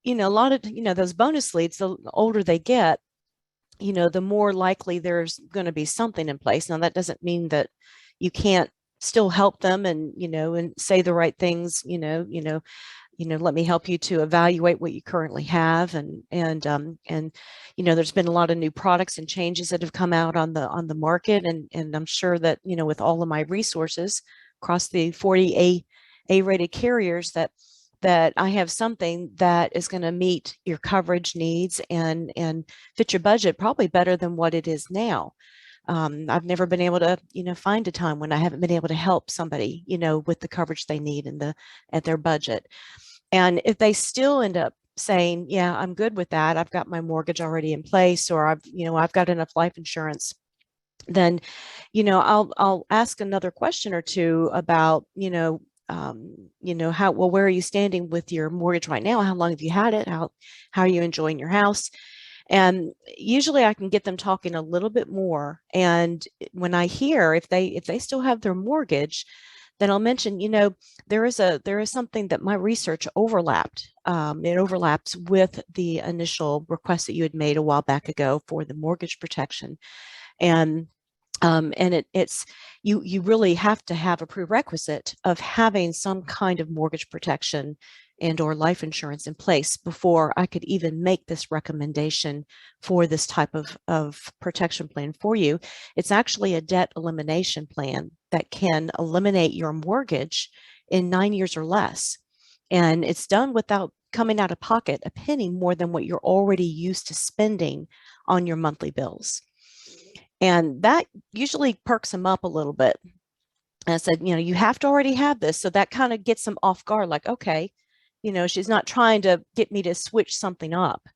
a lot of, those bonus leads, the older they get, the more likely there's going to be something in place. Now, that doesn't mean that you can't still help them and, and say the right things, let me help you to evaluate what you currently have. And there's been a lot of new products and changes that have come out on the market. And I'm sure that, with all of my resources across the 40 A-rated carriers, that I have something that is going to meet your coverage needs and fit your budget probably better than what it is now. I've never been able to, find a time when I haven't been able to help somebody, with the coverage they need and at their budget. And if they still end up saying, yeah, I'm good with that, I've got my mortgage already in place, or I've got enough life insurance, then, I'll ask another question or two about, where are you standing with your mortgage right now? How long have you had it? How are you enjoying your house? And usually I can get them talking a little bit more. And when I hear if they still have their mortgage, then I'll mention, there is something that my research overlapped. It overlaps with the initial request that you had made a while back ago for the mortgage protection. And it's you really have to have a prerequisite of having some kind of mortgage protection and or life insurance in place before I could even make this recommendation for this type of protection plan for you. It's actually a debt elimination plan that can eliminate your mortgage in 9 years or less. And it's done without coming out of pocket a penny more than what you're already used to spending on your monthly bills. And that usually perks them up a little bit. And I said, you have to already have this. So that kind of gets them off guard, like, okay, she's not trying to get me to switch something up.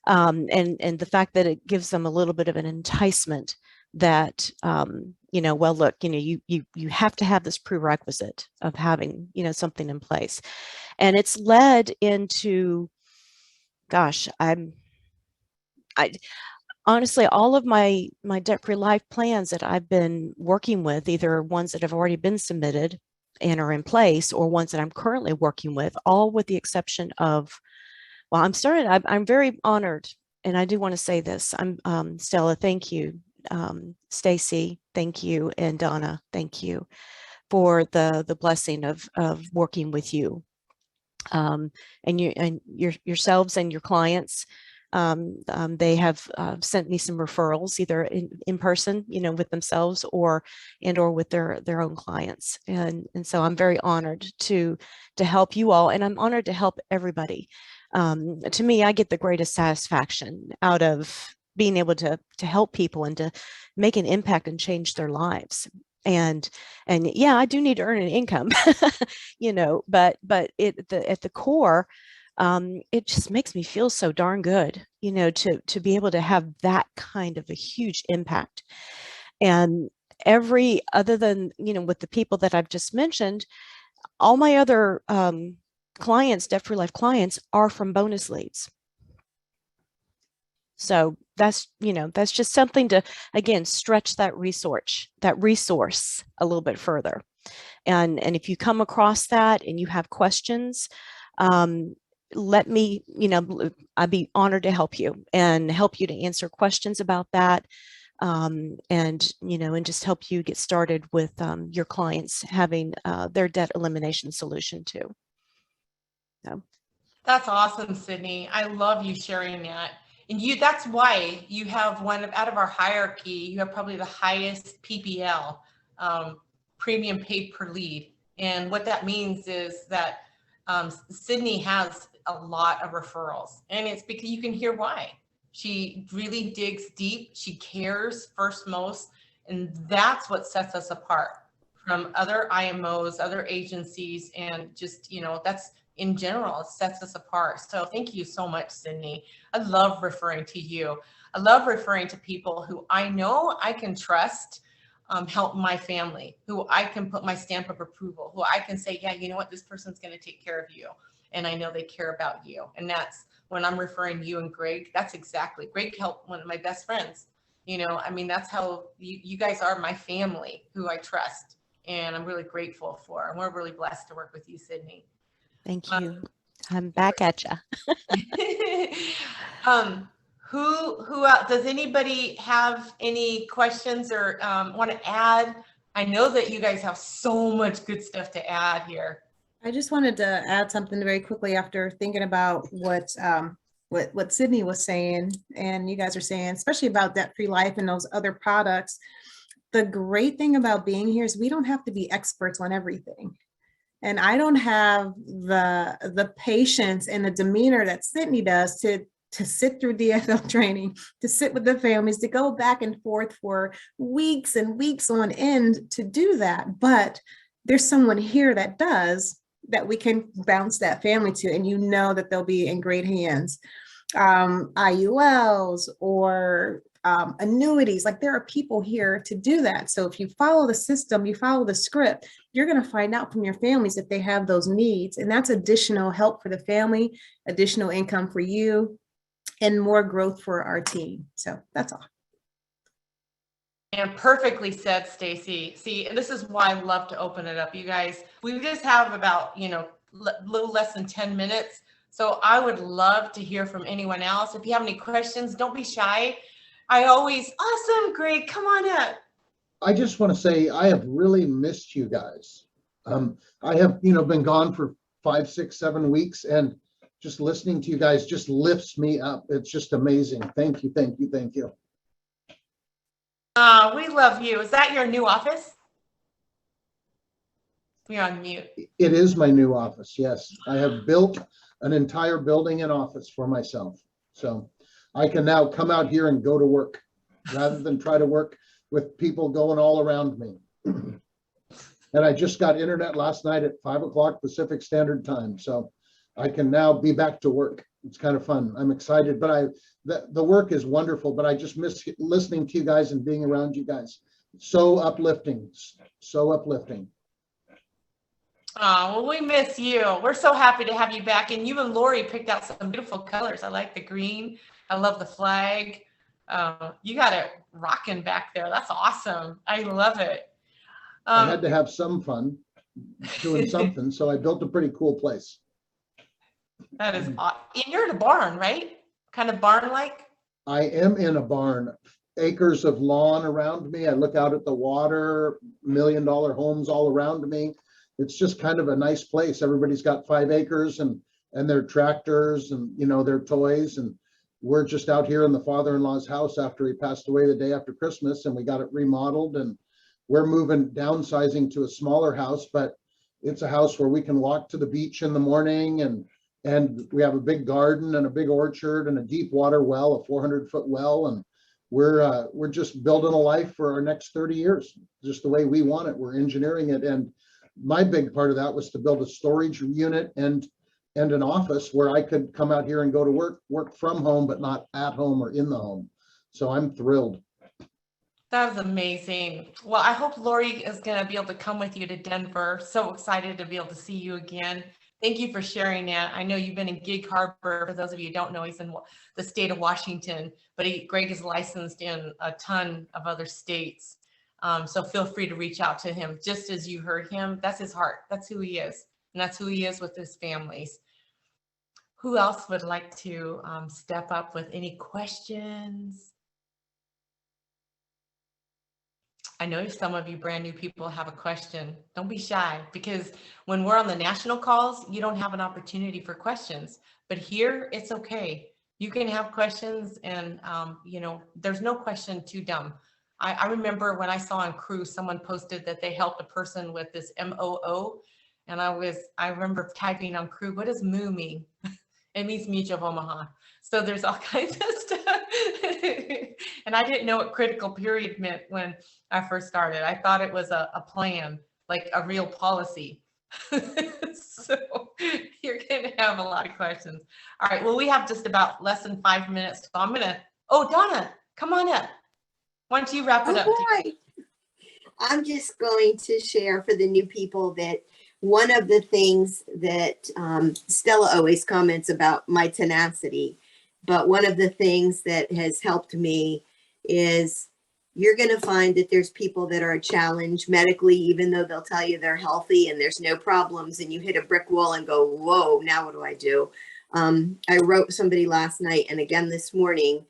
And the fact that it gives them a little bit of an enticement that, well, look, you have to have this prerequisite of having, something in place. And it's led into, gosh, honestly, all of my debt-free life plans that I've been working with, either ones that have already been submitted and are in place, or ones that I'm currently working with, all with the exception of, well, I'm very honored, and I do want to say this. I'm Stella, thank you. Stacy, thank you, and Donna, thank you for the blessing of working with you, and yourselves and your clients. They have sent me some referrals, either in person, with themselves or with their own clients. And so I'm very honored to help you all, and I'm honored to help everybody. To me, I get the greatest satisfaction out of being able to help people and to make an impact and change their lives. And yeah, I do need to earn an income, but at the core, it just makes me feel so darn good, to be able to have that kind of a huge impact. And other than, with the people that I've just mentioned, all my other clients, debt-free life clients, are from bonus leads. So that's just something to, again, stretch that resource a little bit further. And if you come across that and you have questions, let me, I'd be honored to help you and help you to answer questions about that. And just help you get started with your clients having their debt elimination solution too. So. That's awesome, Sydney. I love you sharing that. And that's why you have out of our hierarchy, you have probably the highest PPL, premium paid per lead. And what that means is that Sydney has a lot of referrals, and it's because you can hear why. She really digs deep. She cares first most, and that's what sets us apart from other IMOs, other agencies, and just, that's in general, it sets us apart. So thank you so much, Sydney. I love referring to you. I love referring to people who I know I can trust, help my family, who I can put my stamp of approval, who I can say, yeah, you know what, this person's going to take care of you. And I know they care about you. And that's when I'm referring you and Greg, that's exactly, Greg helped one of my best friends. That's how you guys are my family, who I trust. And I'm really grateful for, and we're really blessed to work with you, Sydney. Thank you. I'm back at you. Who does anybody have any questions or want to add? I know that you guys have so much good stuff to add here. I just wanted to add something very quickly after thinking about what Sydney was saying and you guys are saying, especially about debt-free life and those other products. The great thing about being here is we don't have to be experts on everything. And I don't have the patience and the demeanor that Sydney does to to sit through DFL training, to sit with the families, to go back and forth for weeks and weeks on end to do that. But there's someone here that does, that we can bounce that family to, and you know that they'll be in great hands. IULs or annuities, like there are people here to do that. So if you follow the system, you follow the script, you're going to find out from your families if they have those needs. And that's additional help for the family, additional income for you, and more growth for our team. So that's all. And perfectly said, Stacy. See, and this is why I love to open it up. You guys, we just have about, little less than 10 minutes. So I would love to hear from anyone else. If you have any questions, don't be shy. Awesome, Greg, come on up. I just want to say I have really missed you guys. I have, been gone for 5, 6, 7 weeks, and just listening to you guys just lifts me up. It's just amazing. Thank you, thank you, thank you. We love you. Is that your new office? You're on mute. It is my new office, yes. I have built an entire building and office for myself. So I can now come out here and go to work rather than try to work with people going all around me. And I just got internet last night at 5 o'clock Pacific Standard Time. So I can now be back to work. It's kind of fun. I'm excited, but the work is wonderful, but I just miss listening to you guys and being around you guys. So uplifting, so uplifting. Oh, well, we miss you. We're so happy to have you back. And you and Lori picked out some beautiful colors. I like the green. I love the flag. You got it rocking back there. That's awesome. I love it. I had to have some fun doing something, so I built a pretty cool place. That is awesome. And you're in a barn, right? Kind of barn-like? I am in a barn. Acres of lawn around me. I look out at the water, $1 million homes all around me. It's just kind of a nice place. Everybody's got 5 acres and their tractors and, their toys. And we're just out here in the father-in-law's house after he passed away the day after Christmas, and we got it remodeled, and we're downsizing to a smaller house, but it's a house where we can walk to the beach in the morning, and we have a big garden and a big orchard and a deep water well, a 400-foot well. And we're just building a life for our next 30 years, just the way we want it. We're engineering it. And my big part of that was to build a storage unit and an office where I could come out here and go to work from home, but not at home or in the home. So I'm thrilled. That was amazing. Well, I hope Lori is going to be able to come with you to Denver. So excited to be able to see you again. Thank you for sharing that. I know you've been in Gig Harbor. For those of you who don't know, he's in the state of Washington, but Greg is licensed in a ton of other states. So feel free to reach out to him. Just as you heard him, that's his heart. That's who he is. And that's who he is with his families. Who else would like to step up with any questions? I know some of you brand new people have a question. Don't be shy, because when we're on the national calls, you don't have an opportunity for questions. But here, it's okay. You can have questions, and there's no question too dumb. I remember when I saw on Crew, someone posted that they helped a person with this MOO, and I remember typing on Crew, what does MOO mean? It means Mutual of Omaha. So there's all kinds of stuff. And I didn't know what critical period meant when I first started. I thought it was a plan, like a real policy. So you're going to have a lot of questions. All right. Well, we have just about less than 5 minutes. So I'm going to, Donna, come on up. Why don't you wrap it up? Right. I'm just going to share for the new people that one of the things that Stella always comments about my tenacity, but one of the things that has helped me is you're going to find that there's people that are a challenge medically, even though they'll tell you they're healthy and there's no problems, and you hit a brick wall and go, whoa, now what do I do? I wrote somebody last night and again this morning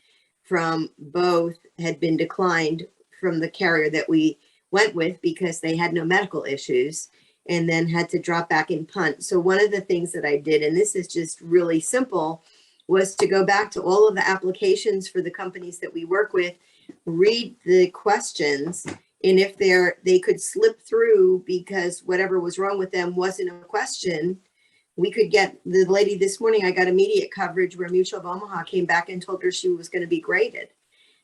from both had been declined from the carrier that we went with because they had no medical issues, and then had to drop back and punt. So one of the things that I did, and this is just really simple, was to go back to all of the applications for the companies that we work with, read the questions, and if they could slip through because whatever was wrong with them wasn't a question, we could get the lady this morning. I got immediate coverage where Mutual of Omaha came back and told her she was going to be graded.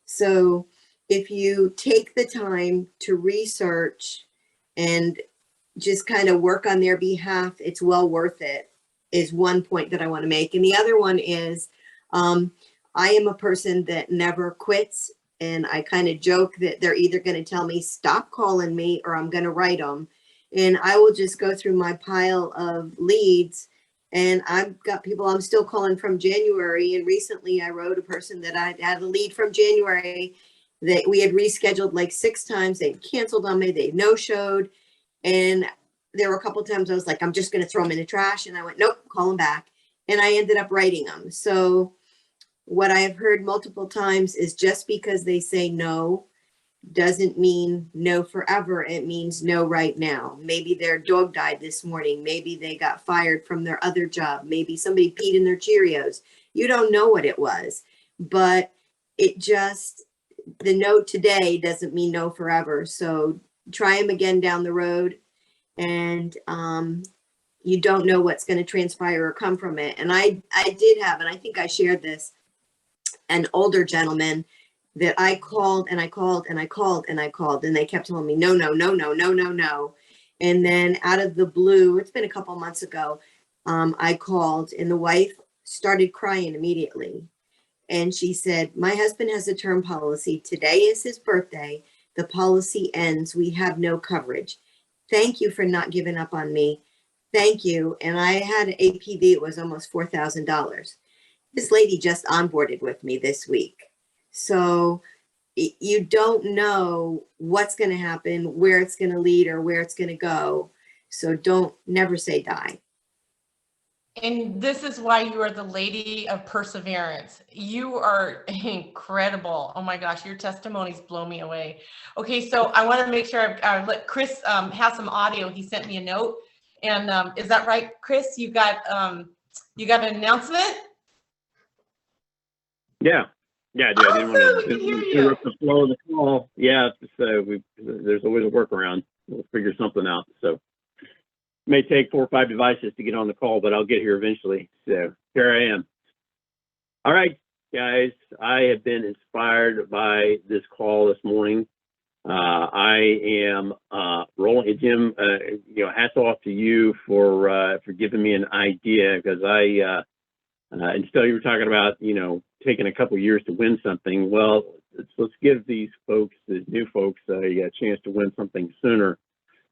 So if you take the time to research and just kind of work on their behalf, it's well worth it, is one point that I want to make. And the other one is, I am a person that never quits. And I kind of joke that they're either going to tell me, stop calling me, or I'm going to write them. And I will just go through my pile of leads. And I've got people I'm still calling from January. And recently I wrote a person that I had a lead from January that we had rescheduled like 6 times. They canceled on me. They no-showed. And there were a couple of times I was like, I'm just going to throw them in the trash. And I went, nope, call them back. And I ended up writing them. So what I have heard multiple times is just because they say no doesn't mean no forever. It means no right now. Maybe their dog died this morning. Maybe they got fired from their other job. Maybe somebody peed in their Cheerios. You don't know what it was, but it just, the no today doesn't mean no forever. So try them again down the road, and you don't know what's going to transpire or come from it. And I did have, and I think I shared this, an older gentleman that I called and I called and I called and I called, and they kept telling me, no, no, no, no, no, no, no. And then out of the blue, it's been a couple months ago, I called, and the wife started crying immediately. And she said, my husband has a term policy. Today is his birthday. The policy ends. We have no coverage. Thank you for not giving up on me. Thank you. And I had an APV. It was almost $4,000. This lady just onboarded with me this week. So you don't know what's going to happen, where it's going to lead, or where it's going to go. So never say die. And this is why you are the lady of perseverance. You are incredible. Oh my gosh, your testimonies blow me away. Okay, so I want to make sure I let Chris have some audio. He sent me a note. And is that right, Chris? You got an announcement? Yeah, I did. I didn't want We can hear to you. interrupt the flow of the call. Yeah, so there's always a workaround. We'll figure something out. So may take 4 or 5 devices to get on the call, but I'll get here eventually. So here I am. All right, guys, I have been inspired by this call this morning. I am rolling. Jim, hats off to you for giving me an idea, because and Stella, you were talking about, taking a couple years to win something. Well, let's give these folks, the new folks, a chance to win something sooner.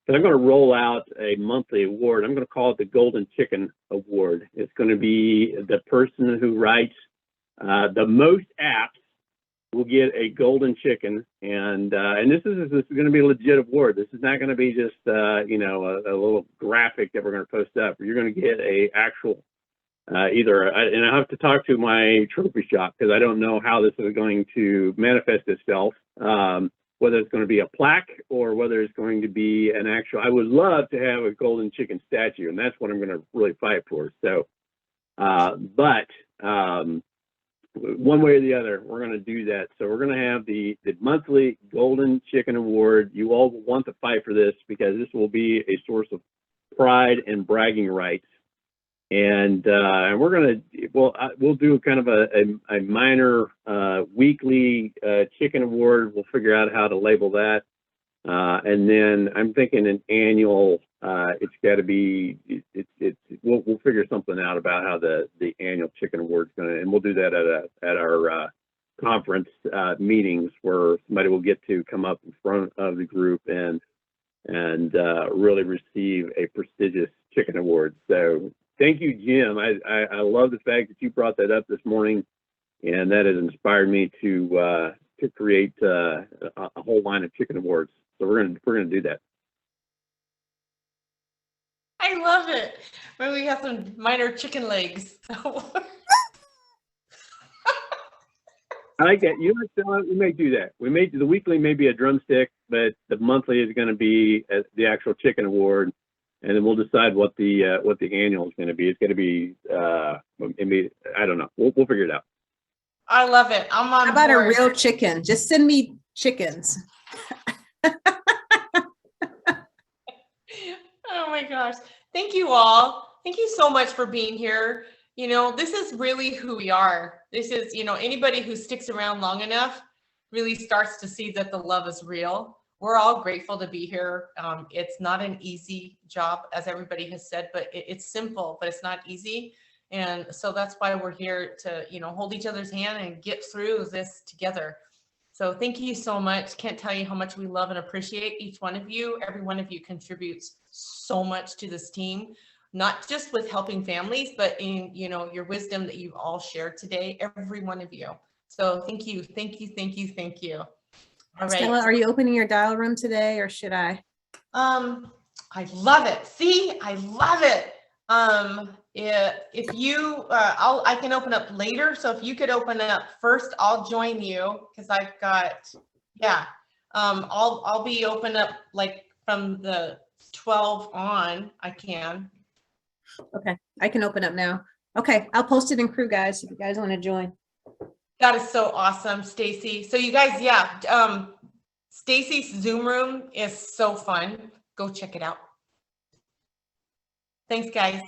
But I'm going to roll out a monthly award. I'm going to call it the Golden Chicken Award. It's going to be the person who writes the most apps will get a golden chicken. And this is going to be a legit award. This is not going to be just a little graphic that we're going to post up. You're going to get a actual and I have to talk to my trophy shop, because I don't know how this is going to manifest itself, whether it's going to be a plaque or whether it's going to be an actual. I would love to have a golden chicken statue, and that's what I'm going to really fight for. So, but one way or the other, we're going to do that. So we're going to have the monthly Golden Chicken Award. You all will want to fight for this, because this will be a source of pride and bragging rights. And we're going to, we'll do kind of a minor weekly chicken award. We'll figure out how to label that. And then I'm thinking an annual, it's got to be, we'll figure something out about how the annual chicken award is going to, and we'll do that at our conference meetings, where somebody will get to come up in front of the group and really receive a prestigious chicken award. So thank you, Jim. I love the fact that you brought that up this morning, and that has inspired me to create a whole line of chicken awards. So we're gonna do that. I love it. Maybe we have some minor chicken legs. I like that. We may do that. The weekly may be a drumstick, but the monthly is going to be the actual chicken award. And then we'll decide what the annual is going to be. It's going to be, I don't know. We'll figure it out. I love it. I'm on How about board. a real chicken? Just send me chickens. Oh my gosh. Thank you all thank you so much for being here. You know, this is really who we are. This is, you know, anybody who sticks around long enough really starts to see that the love is real. We're all grateful to be here. It's not an easy job, as everybody has said, but it's simple, but it's not easy. And so that's why we're here to, you know, hold each other's hand and get through this together. So thank you so much. Can't tell you how much we love and appreciate each one of you. Every one of you contributes so much to this team, not just with helping families, but in, you know, your wisdom that you've all shared today, every one of you. So thank you, thank you, thank you, thank you. All right. Stella, are you opening your dial room today or should I? I love it. See, I love it. If you, I can open up later. So if you could open up first, I'll join you because I've got, yeah. I'll be open up like from the 12 on. I can. Okay, I can open up now. Okay, I'll post it in crew, guys, if you guys want to join. That is so awesome, Stacy. So you guys, yeah, Stacy's Zoom room is so fun. Go check it out. Thanks, guys.